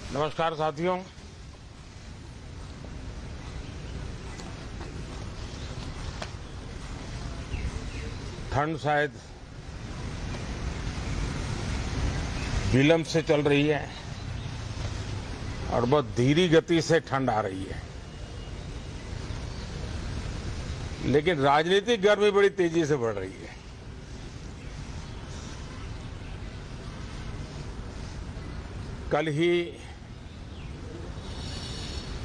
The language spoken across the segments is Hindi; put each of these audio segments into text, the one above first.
नमस्कार साथियों। ठंड शायद विलंब से चल रही है और बहुत धीमी गति से ठंड आ रही है, लेकिन राजनीतिक गर्मी बड़ी तेजी से बढ़ रही है। कल ही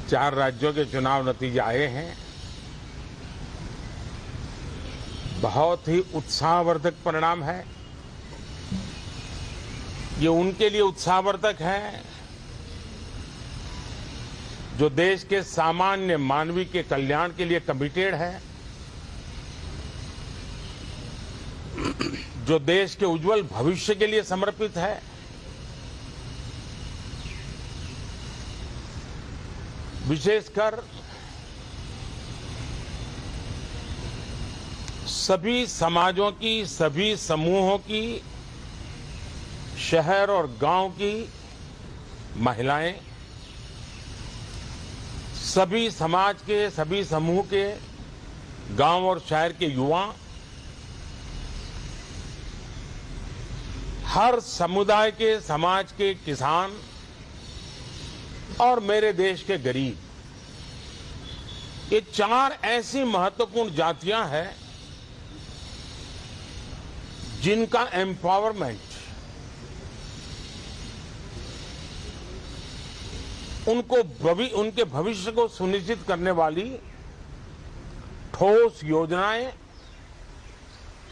4 राज्यों के चुनाव नतीजे आए हैं। बहुत ही उत्साहवर्धक परिणाम है। ये उनके लिए उत्साहवर्धक है जो देश के सामान्य मानवी के कल्याण के लिए कमिटेड है, जो देश के उज्जवल भविष्य के लिए समर्पित है, विशेषकर सभी समाजों की, सभी समूहों की, शहर और गांव की महिलाएं, सभी समाज के, सभी समूह के, गांव और शहर के युवा, हर समुदाय के, समाज के किसान और मेरे देश के गरीब, ये 4 ऐसी महत्वपूर्ण जातियां हैं जिनका एम्पावरमेंट उनके भविष्य को सुनिश्चित करने वाली ठोस योजनाएं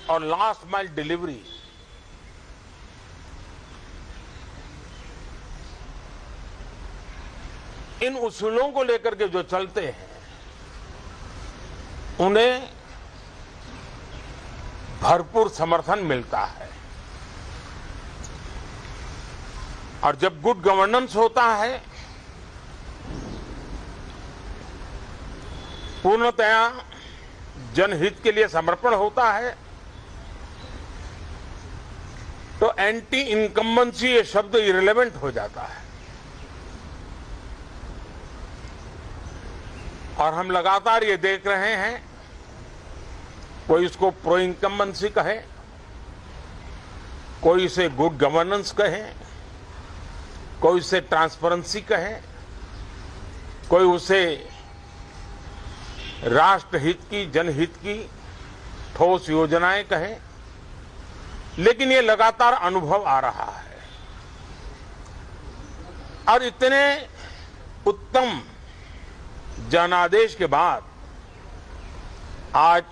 और लास्ट माइल डिलीवरी इन उसूलों को लेकर के जो चलते हैं उन्हें भरपूर समर्थन मिलता है। और जब गुड गवर्नेंस होता है, पूर्णतया जनहित के लिए समर्पण होता है, तो एंटी इनकम्बेंसी ये शब्द इरेलेवेंट हो जाता है। और हम लगातार ये देख रहे हैं, कोई इसको प्रो इनकम्बेंसी कहे, कोई इसे गुड गवर्नेंस कहे, कोई इसे ट्रांसपेरेंसी कहे, कोई उसे राष्ट्रहित की, जनहित की ठोस योजनाएं कहें, लेकिन ये लगातार अनुभव आ रहा है। और इतने उत्तम जनादेश के बाद आज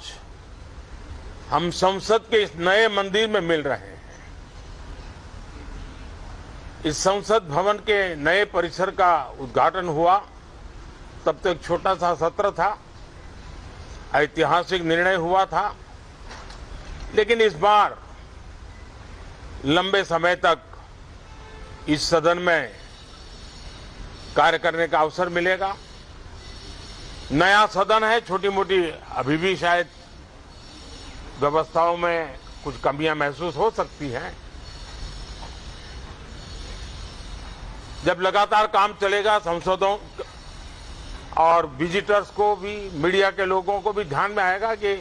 हम संसद के इस नए मंदिर में मिल रहे हैं। इस संसद भवन के नए परिसर का उद्घाटन हुआ, तब तो एक छोटा सा सत्र था, ऐतिहासिक निर्णय हुआ था, लेकिन इस बार लंबे समय तक इस सदन में कार्य करने का अवसर मिलेगा। नया सदन है, छोटी मोटी अभी भी शायद व्यवस्थाओं में कुछ कमियां महसूस हो सकती हैं। जब लगातार काम चलेगा, सांसदों और विजिटर्स को भी, मीडिया के लोगों को भी ध्यान में आएगा कि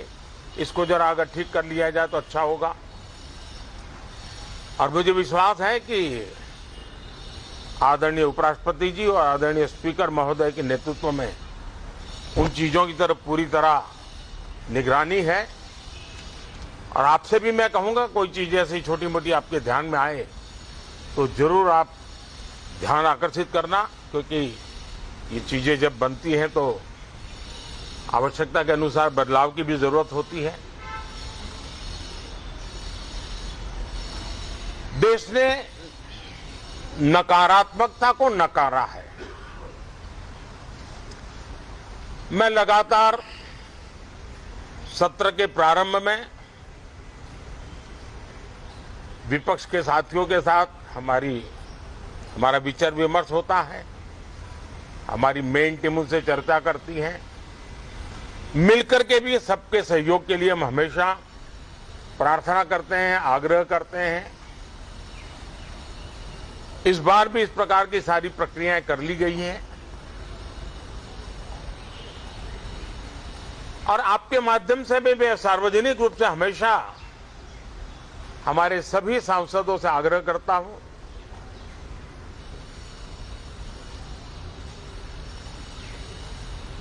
इसको जरा अगर ठीक कर लिया जाए तो अच्छा होगा। और मुझे विश्वास है कि आदरणीय उपराष्ट्रपति जी और आदरणीय स्पीकर महोदय के नेतृत्व में उन चीजों की तरफ पूरी तरह निगरानी है। और आपसे भी मैं कहूंगा, कोई चीज ऐसी छोटी मोटी आपके ध्यान में आए तो जरूर आप ध्यान आकर्षित करना, क्योंकि ये चीजें जब बनती हैं तो आवश्यकता के अनुसार बदलाव की भी जरूरत होती है। देश ने नकारात्मकता को नकारा है। मैं लगातार सत्र के प्रारंभ में विपक्ष के साथियों के साथ हमारा विचार विमर्श होता है, हमारी मेन टीम उनसे चर्चा करती है। मिलकर के भी सबके सहयोग के लिए हम हमेशा प्रार्थना करते हैं, आग्रह करते हैं। इस बार भी इस प्रकार की सारी प्रक्रियाएं कर ली गई हैं और आपके माध्यम से भी मैं सार्वजनिक रूप से हमेशा हमारे सभी सांसदों से आग्रह करता हूं,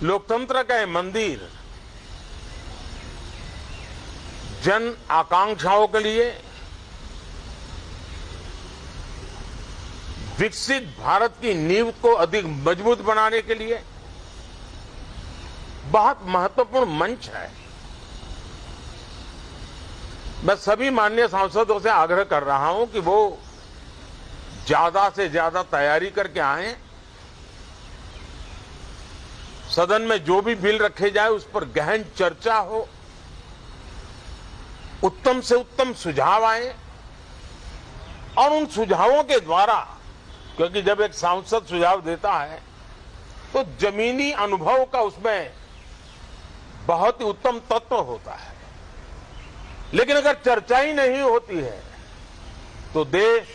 लोकतंत्र का ये मंदिर जन आकांक्षाओं के लिए विकसित भारत की नींव को अधिक मजबूत बनाने के लिए बहुत महत्वपूर्ण मंच है। मैं सभी माननीय सांसदों से आग्रह कर रहा हूं कि वो ज्यादा से ज्यादा तैयारी करके आएं, सदन में जो भी बिल रखे जाए उस पर गहन चर्चा हो, उत्तम से उत्तम सुझाव आए और उन सुझावों के द्वारा, क्योंकि जब एक सांसद सुझाव देता है तो जमीनी अनुभव का उसमें बहुत ही उत्तम तत्व होता है, लेकिन अगर चर्चा ही नहीं होती है तो देश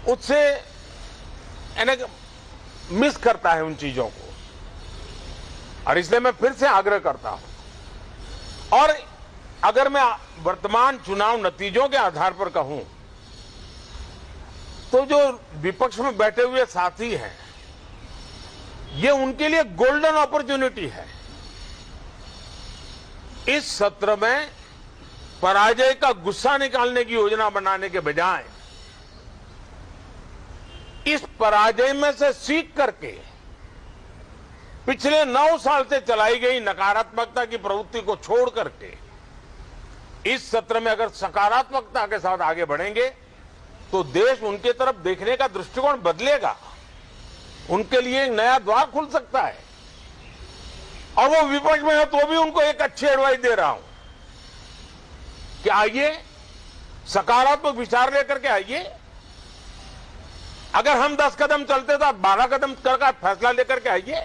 उससे मिस करता है उन चीजों को। और इसलिए मैं फिर से आग्रह करता हूं, और अगर मैं वर्तमान चुनाव नतीजों के आधार पर कहूं तो जो विपक्ष में बैठे हुए साथी हैं, ये उनके लिए गोल्डन अपॉर्चुनिटी है। इस सत्र में पराजय का गुस्सा निकालने की योजना बनाने के बजाय इस पराजय में से सीख करके पिछले 9 साल से चलाई गई नकारात्मकता की प्रवृत्ति को छोड़ करके इस सत्र में अगर सकारात्मकता के साथ आगे बढ़ेंगे तो देश उनके तरफ देखने का दृष्टिकोण बदलेगा, उनके लिए एक नया द्वार खुल सकता है। और वो विपक्ष में है तो भी उनको एक अच्छी एडवाइस दे रहा हूं कि आइए, सकारात्मक विचार लेकर के आइए। अगर हम 10 कदम चलते तो 12 कदम करके फैसला लेकर के आइए।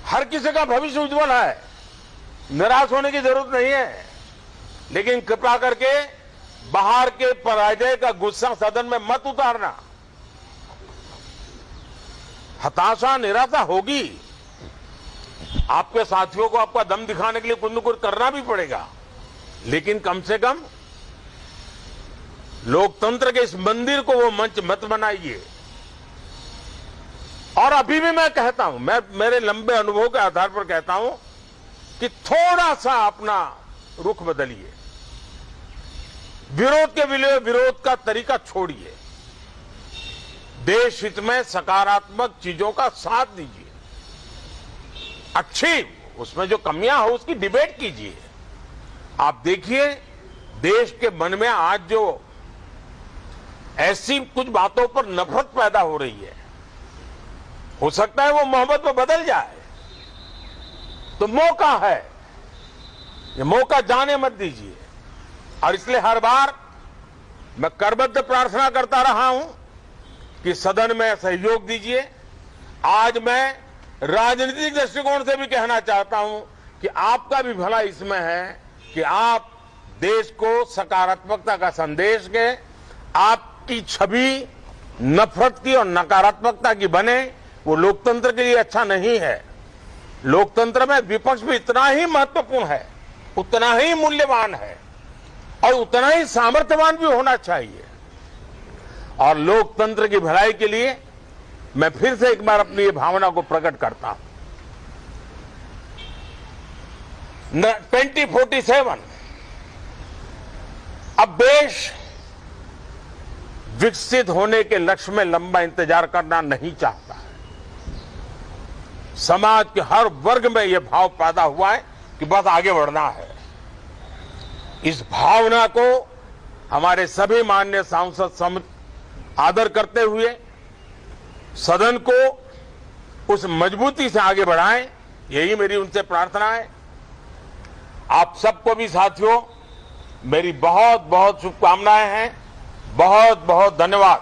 हर किसी का भविष्य उज्जवल है, निराश होने की जरूरत नहीं है, लेकिन कृपा करके बाहर के पराजय का गुस्सा सदन में मत उतारना। हताशा निराशा होगी, आपके साथियों को आपका दम दिखाने के लिए कुछ न कुछ करना भी पड़ेगा, लेकिन कम से कम लोकतंत्र के इस मंदिर को वो मंच मत बनाइए। और अभी भी मैं कहता हूं, मैं मेरे लंबे अनुभव के आधार पर कहता हूं कि थोड़ा सा अपना रुख बदलिए, विरोध के लिए विरोध का तरीका छोड़िए, देश हित में सकारात्मक चीजों का साथ दीजिए, अच्छी उसमें जो कमियां हो उसकी डिबेट कीजिए। आप देखिए देश के मन में आज जो ऐसी कुछ बातों पर नफरत पैदा हो रही है, हो सकता है वो मोहब्बत में बदल जाए, तो मौका है, ये मौका जाने मत दीजिए। और इसलिए हर बार मैं करबद्ध प्रार्थना करता रहा हूं कि सदन में सहयोग दीजिए। आज मैं राजनीतिक दृष्टिकोण से भी कहना चाहता हूं कि आपका भी भला इसमें है कि आप देश को सकारात्मकता का संदेश दें, आपकी छवि नफरत की और नकारात्मकता की बने, वो लोकतंत्र के लिए अच्छा नहीं है। लोकतंत्र में विपक्ष भी इतना ही महत्वपूर्ण है, उतना ही मूल्यवान है और उतना ही सामर्थ्यवान भी होना चाहिए। और लोकतंत्र की भलाई के लिए मैं फिर से एक बार अपनी ये भावना को प्रकट करता हूं। 2047 अब देश विकसित होने के लक्ष्य में लंबा इंतजार करना नहीं चाहता है। समाज के हर वर्ग में यह भाव पैदा हुआ है कि बस आगे बढ़ना है। इस भावना को हमारे सभी माननीय सांसद आदर करते हुए सदन को उस मजबूती से आगे बढ़ाएं, यही मेरी उनसे प्रार्थना है। आप सबको भी साथियों मेरी बहुत बहुत शुभकामनाएं हैं। बहुत बहुत धन्यवाद।